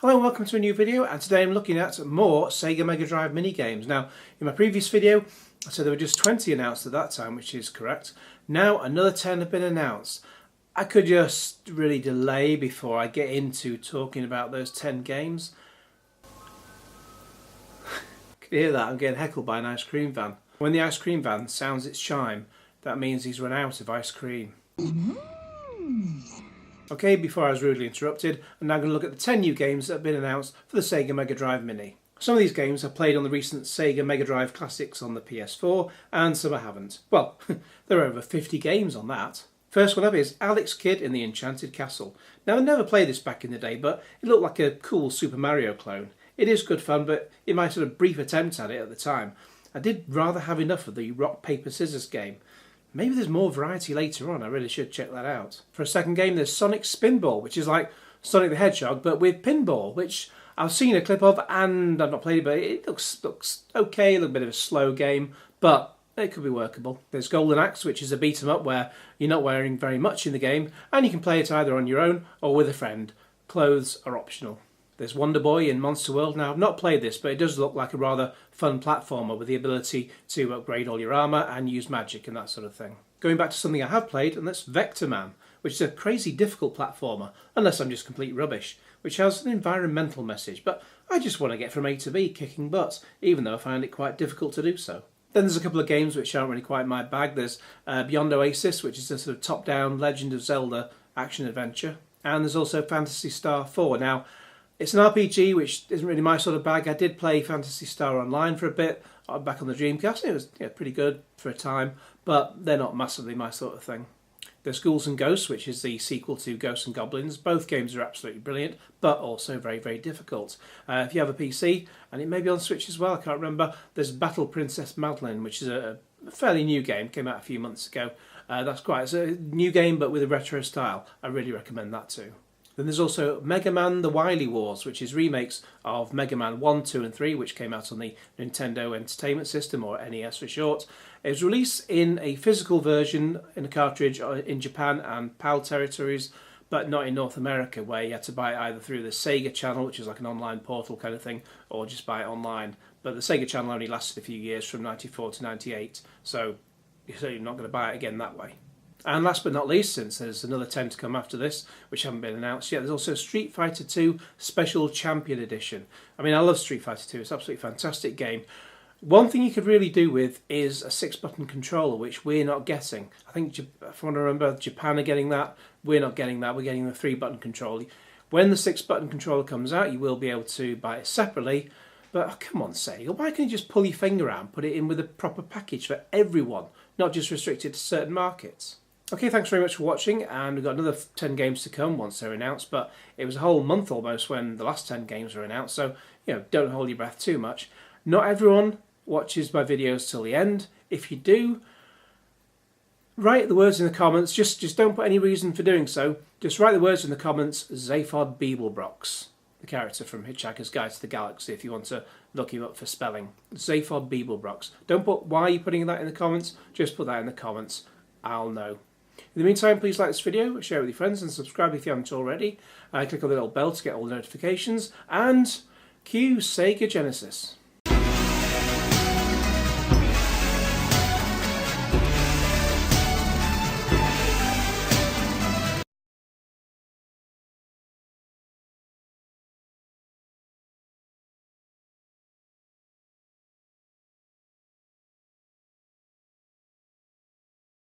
Hello and welcome to a new video, and today I'm looking at more Sega Megadrive Mini games. Now, in my previous video I said there were just 20 announced at that time, which is correct. Now another 10 have been announced. I could just really delay before I get into talking about those 10 games. Can you hear that? I'm getting heckled by an ice cream van. When the ice cream van sounds its chime, that means he's run out of ice cream. Okay, before I was rudely interrupted, I'm now going to look at the 10 new games that have been announced for the Sega Megadrive Mini. Some of these games I've played on the recent Sega Megadrive Classics on the PS4, and some I haven't. Well, there are over 50 games on that. First one up is Alex Kidd in the Enchanted Castle. Now, I never played this back in the day, but it looked like a cool Super Mario clone. It is good fun, but in my sort of brief attempt at it at the time, I did rather have enough of the rock, paper, scissors game. Maybe there's more variety later on, I really should check that out. For a second game, there's Sonic Spinball, which is like Sonic the Hedgehog, but with pinball, which I've seen a clip of and I've not played it, but it looks okay, a little bit of a slow game, but it could be workable. There's Golden Axe, which is a beat 'em up where you're not wearing very much in the game, and you can play it either on your own or with a friend. Clothes are optional. There's Wonder Boy in Monster World. Now, I've not played this, but it does look like a rather fun platformer with the ability to upgrade all your armour and use magic and that sort of thing. Going back to something I have played, and that's Vector Man, which is a crazy difficult platformer, unless I'm just complete rubbish, which has an environmental message, but I just want to get from A to B kicking butt, even though I find it quite difficult to do so. Then there's a couple of games which aren't really quite my bag. There's Beyond Oasis, which is a sort of top-down Legend of Zelda action-adventure, and there's also Phantasy Star 4. Now, it's an RPG which isn't really my sort of bag. I did play Phantasy Star Online for a bit, back on the Dreamcast. It was pretty good for a time, but they're not massively my sort of thing. There's Ghouls and Ghosts, which is the sequel to Ghosts and Goblins. Both games are absolutely brilliant, but also very, very difficult. If you have a PC, and it may be on Switch as well, I can't remember, there's Battle Princess Madeline, which is a fairly new game, came out a few months ago. It's a new game, but with a retro style. I really recommend that too. Then there's also Mega Man The Wily Wars, which is remakes of Mega Man 1, 2 and 3, which came out on the Nintendo Entertainment System, or NES for short. It was released in a physical version in a cartridge in Japan and PAL territories, but not in North America, where you had to buy it either through the Sega channel, which is like an online portal kind of thing, or just buy it online. But the Sega channel only lasted a few years, from 94 to 98, so you're not going to buy it again that way. And last but not least, since there's another 10 to come after this, which haven't been announced yet, there's also Street Fighter 2 Special Champion Edition. I mean, I love Street Fighter 2, it's an absolutely fantastic game. One thing you could really do with is a 6-button controller, which we're not getting. I think, if I want to remember, Japan are getting that, we're not getting that, we're getting the 3-button controller. When the 6-button controller comes out, you will be able to buy it separately, but oh, come on, Sega, why can't you just pull your finger out and put it in with a proper package for everyone, not just restricted to certain markets? Okay, thanks very much for watching, and we've got another 10 games to come once they're announced, but it was a whole month almost when the last 10 games were announced, so, don't hold your breath too much. Not everyone watches my videos till the end. If you do, write the words in the comments, just don't put any reason for doing so, just write the words in the comments, Zaphod Beeblebrox, the character from Hitchhiker's Guide to the Galaxy, if you want to look him up for spelling. Zaphod Beeblebrox. Don't put why you're putting that in the comments, just put that in the comments, I'll know. In the meantime, please like this video, share it with your friends, and subscribe if you haven't already. Click on the little bell to get all the notifications, and cue Sega Genesis.